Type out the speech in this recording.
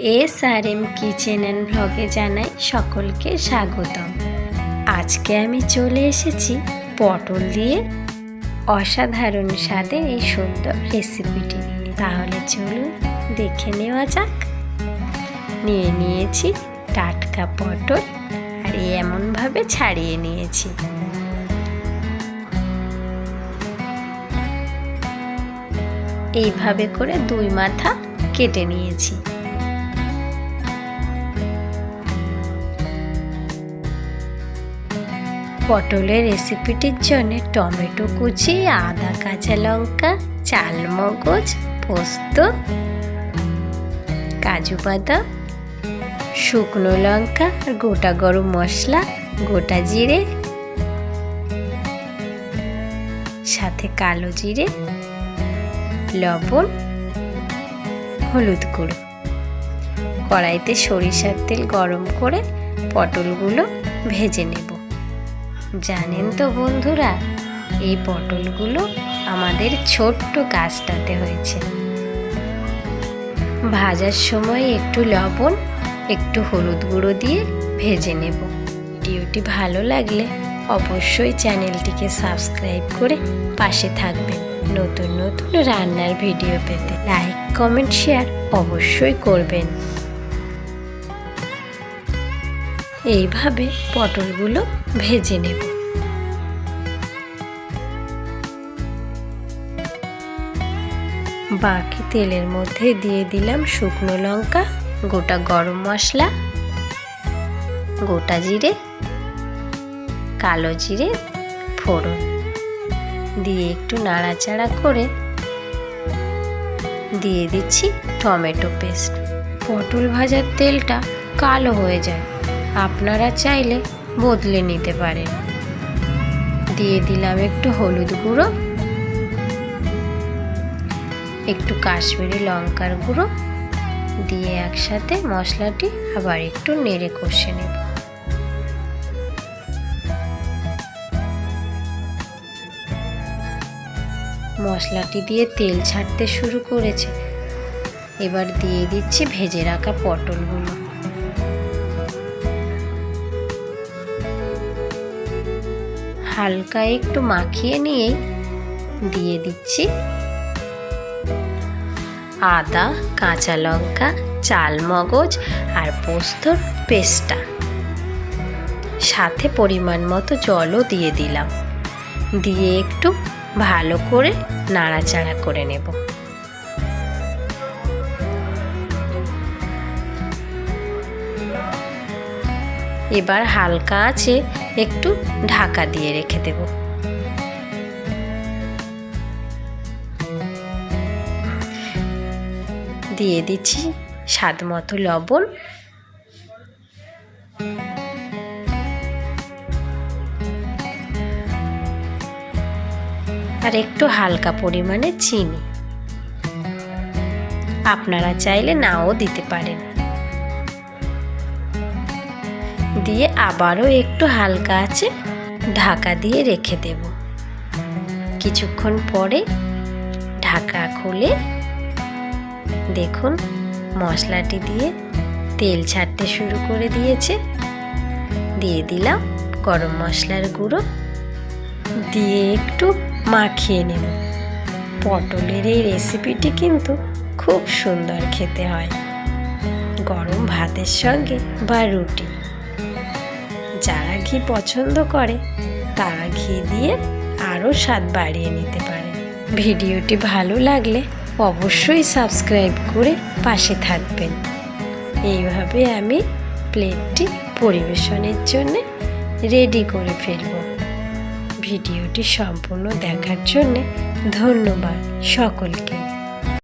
SRM kitchen and ব্লগে জানাই সকলকে স্বাগতম। আজকে আমি চলে এসেছি পটল দিয়ে অসাধারণ স্বাদের এই সুন্দর রেসিপিটি নিয়ে। তাহলে চলুন দেখে নেওয়া যাক। নিয়ে নিয়েছি টাটকা পটল আর এমনভাবে ছাড়িয়ে নিয়েছি। এইভাবে করে দুই মাথা কেটে নিয়েছি। পটলের রেসিপিটির জন্য টমেটো কুচি, আদা, কাঁচা লঙ্কা, চালমগজ, পোস্ত, কাজু বাদাম, শুকনো লঙ্কা, গোটা গরম মশলা, গোটা জিরে, সাথে কালো জিরে, লবণ, হলুদ গুঁড়ো। কড়াইতে সরিষার তেল গরম করে পটলগুলো ভেজে নেব। জানেন তো বন্ধুরা, এই পটলগুলো আমাদের ছোট্ট গাছটাতে হয়েছে। ভাজার সময় একটু লবণ, একটু হলুদ গুঁড়ো দিয়ে ভেজে নেব। ভিডিওটি ভালো লাগলে অবশ্যই চ্যানেলটিকে সাবস্ক্রাইব করে পাশে থাকবেন। নতুন নতুন রান্নার ভিডিও পেতে লাইক, কমেন্ট, শেয়ার অবশ্যই করবেন। এইভাবে পটলগুলো ভেজে নেব। বাকি তেলের মধ্যে দিয়ে দিলাম শুকনো লঙ্কা, গোটা গরম মশলা, গোটা জিরে, কালো জিরে ফোড়ন দিয়ে একটু নাড়াচাড়া করে দিয়ে দিচ্ছি টমেটো পেস্ট। পটল ভাজার তেলটা কালো হয়ে যায়, আপনারা চাইলে বদলে নিতে পারেন। দিয়ে দিলাম একটু হলুদ গুঁড়ো, একটু কাশ্মীরি লঙ্কার গুঁড়ো দিয়ে একসাথে মশলাটি আবার একটু নেড়ে কষে নেব। মশলাটি দিয়ে তেল ছাড়তে শুরু করেছে। এবার দিয়ে দিচ্ছি ভেজে রাখা পটলগুলো। হালকা একটু মাখিয়ে নিয়েই দিয়ে দিচ্ছি আদা, কাঁচা লঙ্কা, চালমগজ আর পোস্তর পেস্টটা। সাথে পরিমাণ মতো জলও দিয়ে দিলাম। দিয়ে একটু ভালো করে নাড়াচাড়া করে নেব। এবার হালকা আঁচে একটু ঢাকা দিয়ে রেখে দেব। দিয়ে দিচ্ছি স্বাদ মতো লবণ, আর একটু হালকা পরিমাণে চিনি। আপনারা চাইলে নাও দিতে পারেন। দিয়ে আবারও একটু হালকা আছে ঢাকা দিয়ে রেখে দেব। কিছুক্ষণ পরে ঢাকা খুলে দেখুন মশলাটি দিয়ে তেল ছাড়তে শুরু করে দিয়েছে। দিয়ে দিলাম গরম মশলার গুঁড়ো, দিয়ে একটু মাখিয়ে নেব। পটলের এই রেসিপিটি কিন্তু খুব সুন্দর খেতে হয় গরম ভাতের সঙ্গে বা রুটি। যারা ঘি পছন্দ করে তারা ঘি দিয়ে আরও স্বাদ বাড়িয়ে নিতে পারে। ভিডিওটি ভালো লাগলে অবশ্যই সাবস্ক্রাইব করে পাশে থাকবেন। এইভাবে আমি প্লেটটি পরিবেশনের জন্য রেডি করে ফেলব। ভিডিওটি সম্পূর্ণ দেখার জন্য ধন্যবাদ সকলকে।